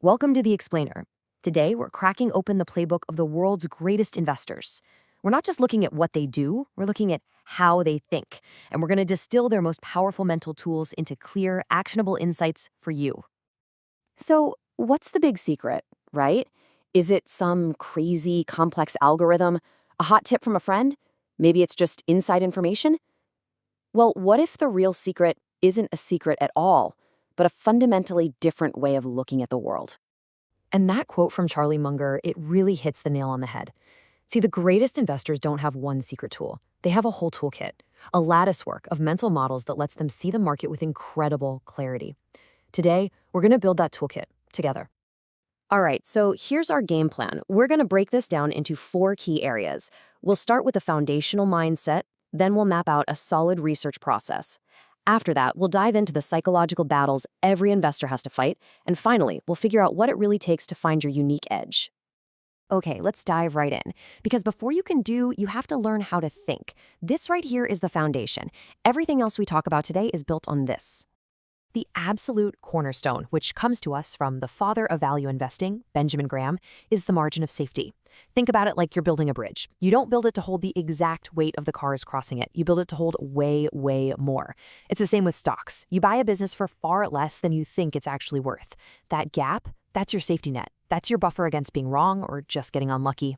Welcome to The Explainer. Today, we're cracking open the playbook of the world's greatest investors. We're not just looking at what they do, we're looking at how they think. And we're going to distill their most powerful mental tools into clear, actionable insights for you. So, what's the big secret, right? Is it some crazy, complex algorithm? A hot tip from a friend? Maybe it's just inside information? Well, what if the real secret isn't a secret at all, but a fundamentally different way of looking at the world? And that quote from Charlie Munger, it really hits the nail on the head. See, the greatest investors don't have one secret tool. They have a whole toolkit, a latticework of mental models that lets them see the market with incredible clarity. Today, we're going to build that toolkit together. All right, so here's our game plan. We're going to break this down into 4 key areas. We'll start with a foundational mindset, then we'll map out a solid research process. After that, we'll dive into the psychological battles every investor has to fight, and finally, we'll figure out what it really takes to find your unique edge. Okay, let's dive right in. Because before you can do, you have to learn how to think. This right here is the foundation. Everything else we talk about today is built on this. The absolute cornerstone, which comes to us from the father of value investing, Benjamin Graham, is the margin of safety. Think about it like you're building a bridge. You don't build it to hold the exact weight of the cars crossing it. You build it to hold way, way more. It's the same with stocks. You buy a business for far less than you think it's actually worth. That gap, that's your safety net. That's your buffer against being wrong or just getting unlucky.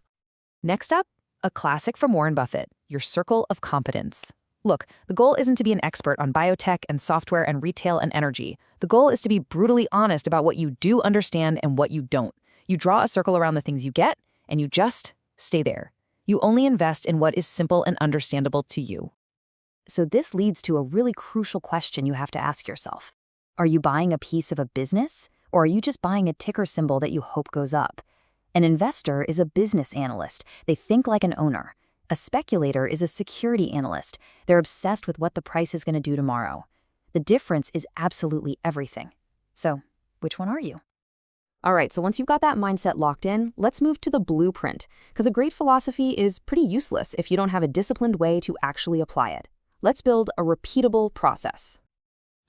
Next up, a classic from Warren Buffett, your circle of competence. Look, the goal isn't to be an expert on biotech and software and retail and energy. The goal is to be brutally honest about what you do understand and what you don't. You draw a circle around the things you get, and you just stay there. You only invest in what is simple and understandable to you. So this leads to a really crucial question you have to ask yourself. Are you buying a piece of a business, or are you just buying a ticker symbol that you hope goes up? An investor is a business analyst. They think like an owner. A speculator is a security analyst. They're obsessed with what the price is going to do tomorrow. The difference is absolutely everything. So, which one are you? All right, so once you've got that mindset locked in, let's move to the blueprint, because a great philosophy is pretty useless if you don't have a disciplined way to actually apply it. Let's build a repeatable process.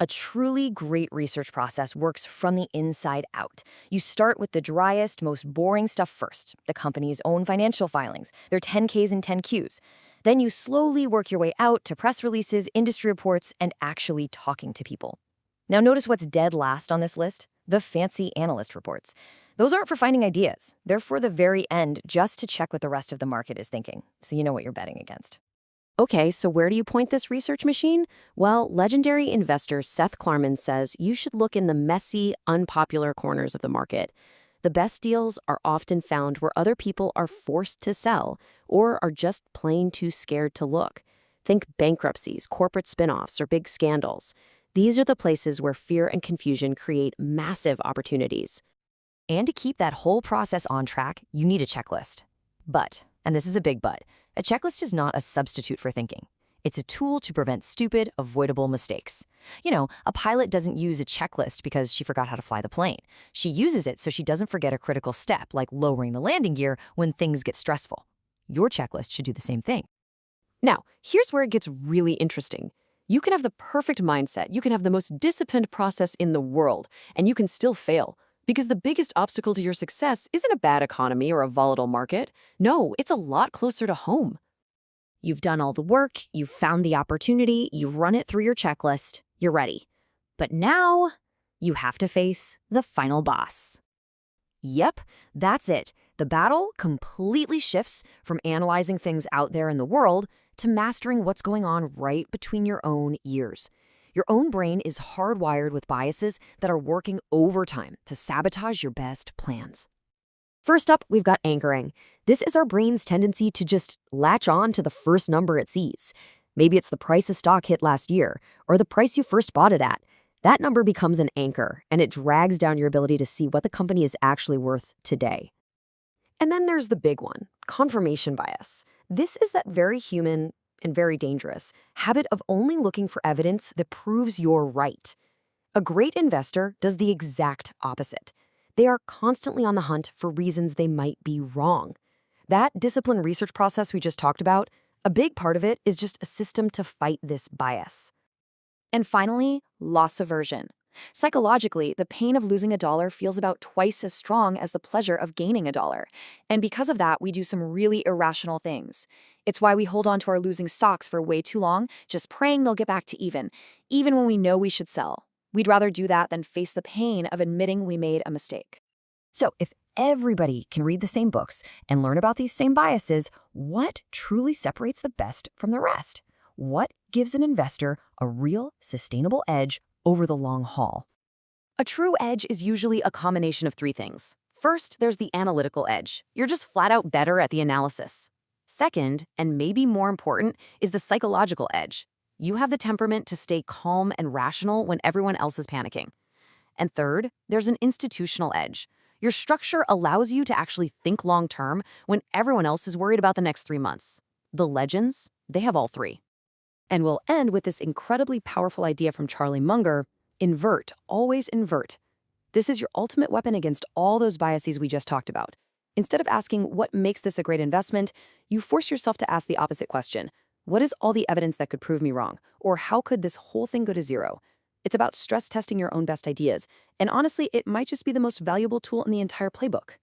A truly great research process works from the inside out. You start with the driest, most boring stuff first, the company's own financial filings, their 10Ks and 10Qs. Then you slowly work your way out to press releases, industry reports, and actually talking to people. Now notice what's dead last on this list? The fancy analyst reports. Those aren't for finding ideas. They're for the very end, just to check what the rest of the market is thinking, so you know what you're betting against. Okay, so where do you point this research machine? Well, legendary investor Seth Klarman says you should look in the messy, unpopular corners of the market. The best deals are often found where other people are forced to sell or are just plain too scared to look. Think bankruptcies, corporate spinoffs, or big scandals. These are the places where fear and confusion create massive opportunities. And to keep that whole process on track, you need a checklist. But, and this is a big but, a checklist is not a substitute for thinking. It's a tool to prevent stupid, avoidable mistakes. You know, a pilot doesn't use a checklist because she forgot how to fly the plane. She uses it so she doesn't forget a critical step, like lowering the landing gear when things get stressful. Your checklist should do the same thing. Now, here's where it gets really interesting. You can have the perfect mindset, you can have the most disciplined process in the world, and you can still fail. Because the biggest obstacle to your success isn't a bad economy or a volatile market. No, it's a lot closer to home. You've done all the work, you've found the opportunity, you've run it through your checklist, you're ready. But now, you have to face the final boss. Yep, that's it. The battle completely shifts from analyzing things out there in the world to mastering what's going on right between your own ears. Your own brain is hardwired with biases that are working overtime to sabotage your best plans. First up, we've got anchoring. This is our brain's tendency to just latch on to the first number it sees. Maybe it's the price a stock hit last year, or the price you first bought it at. That number becomes an anchor, and it drags down your ability to see what the company is actually worth today. And then there's the big one, confirmation bias. This is that very human and very dangerous habit of only looking for evidence that proves you're right. A great investor does the exact opposite. They are constantly on the hunt for reasons they might be wrong. That disciplined research process we just talked about, a big part of it is just a system to fight this bias. And finally, loss aversion. Psychologically, the pain of losing a dollar feels about twice as strong as the pleasure of gaining a dollar. And because of that, we do some really irrational things. It's why we hold on to our losing stocks for way too long, just praying they'll get back to even when we know we should sell. We'd rather do that than face the pain of admitting we made a mistake. So, if everybody can read the same books and learn about these same biases, what truly separates the best from the rest? What gives an investor a real, sustainable edge over the long haul? A true edge is usually a combination of three things. First, there's the analytical edge. You're just flat out better at the analysis. Second, and maybe more important, is the psychological edge. You have the temperament to stay calm and rational when everyone else is panicking. And third, there's an institutional edge. Your structure allows you to actually think long-term when everyone else is worried about the next 3 months. The legends, they have all three. And we'll end with this incredibly powerful idea from Charlie Munger: invert, always invert. This is your ultimate weapon against all those biases we just talked about. Instead of asking what makes this a great investment, you force yourself to ask the opposite question. What is all the evidence that could prove me wrong? Or how could this whole thing go to zero? It's about stress testing your own best ideas. And honestly, it might just be the most valuable tool in the entire playbook.